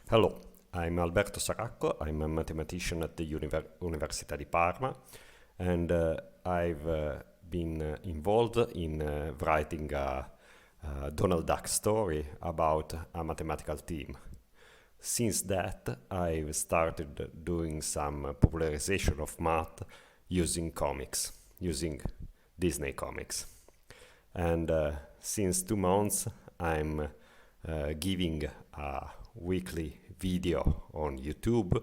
Hello, I'm Alberto Saracco. I'm a mathematician at the Università di Parma, and I've been involved in writing a Donald Duck story about a mathematical team. Since that, I've started doing some popularization of math using comics, using Disney comics. And since 2 months, I'm giving a weekly video on YouTube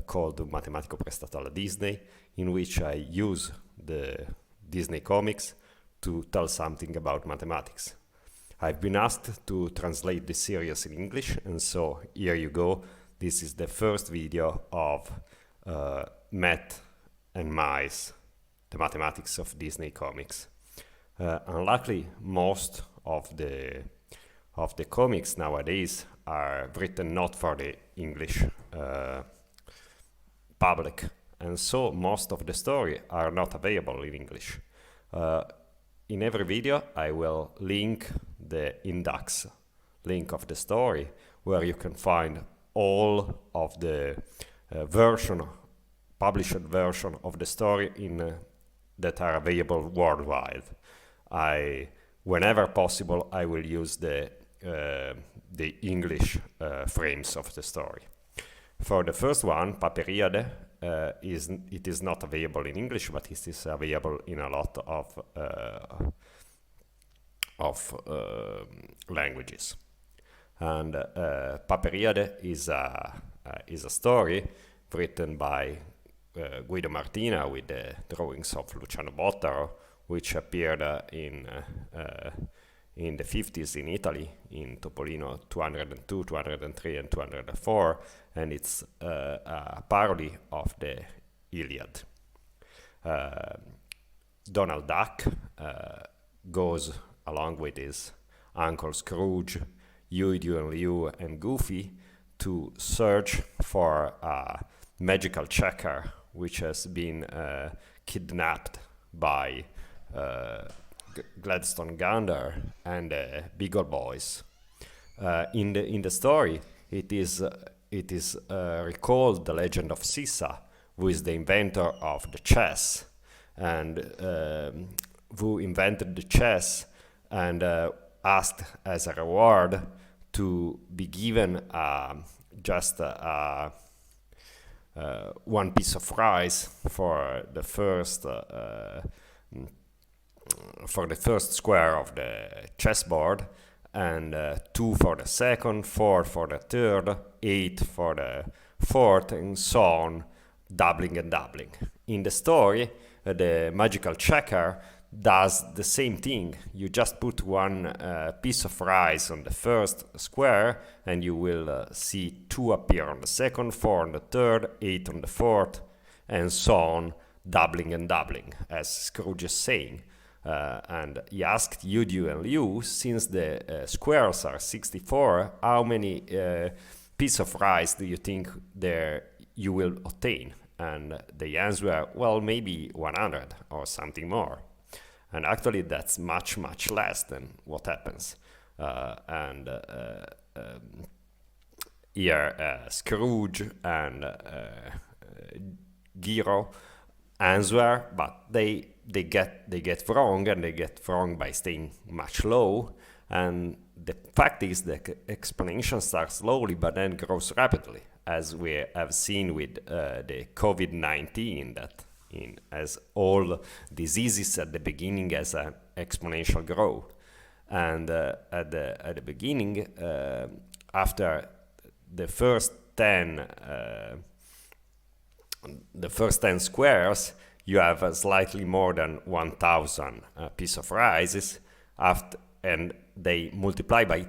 called Matematico prestato alla Disney, in which I use the Disney comics to tell something about mathematics. I've been asked to translate the series in English, and so here you go. This is the first video of Matt and Mice, the mathematics of Disney comics. Unluckily, most of the comics nowadays are written not for the English public, and so most of the story are not available in English. In every video I will link the index link of the story, where you can find all of the published version of the story that are available worldwide. Whenever possible, I will use the English frames of the story. For the first one, Paperiade, it is not available in English, but it is available in a lot of languages. And Paperiade is a story written by Guido Martina with the drawings of Luciano Bottaro, which appeared in the 50s in Italy, in Topolino 202, 203, and 204, and it's a parody of the Iliad. Donald Duck goes along with his Uncle Scrooge, Huey, Dewey, and Lou, and Goofy to search for a magical checker which has been kidnapped by Gladstone Gander and Beagle Boys. In the story, it is recalled the legend of Sisa, who is the inventor of the chess, and who invented the chess and asked as a reward to be given just one piece of rice for the first square of the chessboard, and 2 for the second, 4 for the third, 8 for the fourth, and so on, doubling and doubling. In the story, the magical checker does the same thing. You just put one piece of rice on the first square, and you will see 2 appear on the second, 4 on the third, 8 on the fourth, and so on, doubling and doubling, as Scrooge is saying. And he asked Huey, and Lou, since the squares are 64, how many pieces of rice do you think you will obtain? And the answer were, well, maybe 100 or something more. And actually that's much, much less than what happens. Here Scrooge and Giro answer, but they get wrong, and they get wrong by staying much low. And the fact is that exponential starts slowly but then grows rapidly, as we have seen with the COVID-19, that as all diseases at the beginning has an exponential growth. And at the beginning, after the first 10 squares, you have slightly more than 1,000 pieces of rices, and they multiply by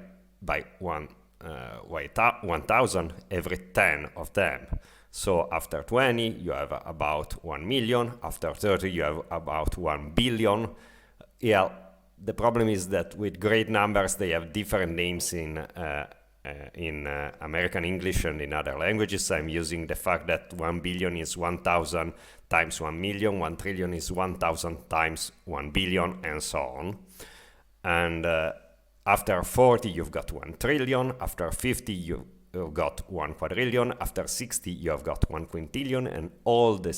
1,000 every 10 of them. So after 20, you have about 1 million. After 30, you have about 1 billion. Yeah, the problem is that with great numbers, they have different names in American English and in other languages. I'm using the fact that 1 billion is 1,000 times 1 million, 1 trillion is 1,000 times 1 billion, and so on. And after 40, you've got 1 trillion. After 50, you've got 1 quadrillion, after 60 you have got 1 quintillion, and all the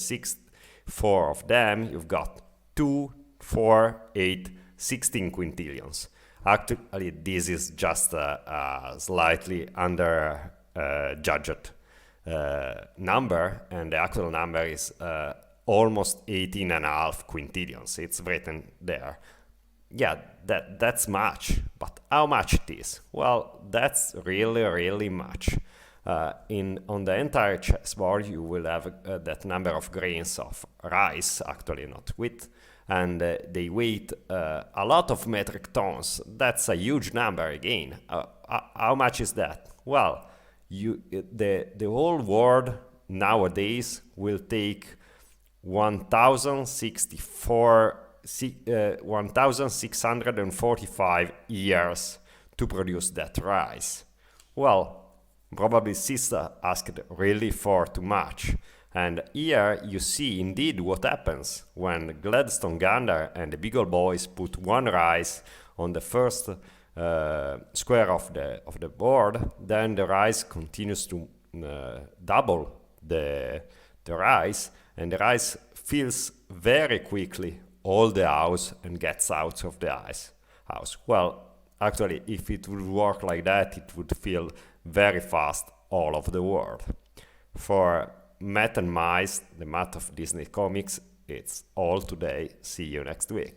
4 of them you've got 2, 4, 8, 16 quintillions. Actually, this is just a slightly under judged number, and the actual number is almost 18.5 quintillions. It's written there. Yeah, that's much, but how much it is? Well, that's really, really much. On the entire chessboard, you will have that number of grains of rice, actually not wheat, and they weigh a lot of metric tons. That's a huge number again. How much is that? Well, the whole world nowadays will take 1,645 years to produce that rice. Well, probably Sista asked really for too much. And here you see indeed what happens when Gladstone Gander and the Beagle Boys put one rice on the first square of the board. Then the rice continues to double the rice, and the rice fills very quickly all the house and gets out of the house. Well, actually, if it would work like that, it would fill very fast all of the world. For Matt and Mice, the math of Disney comics, it's all today. See you next week.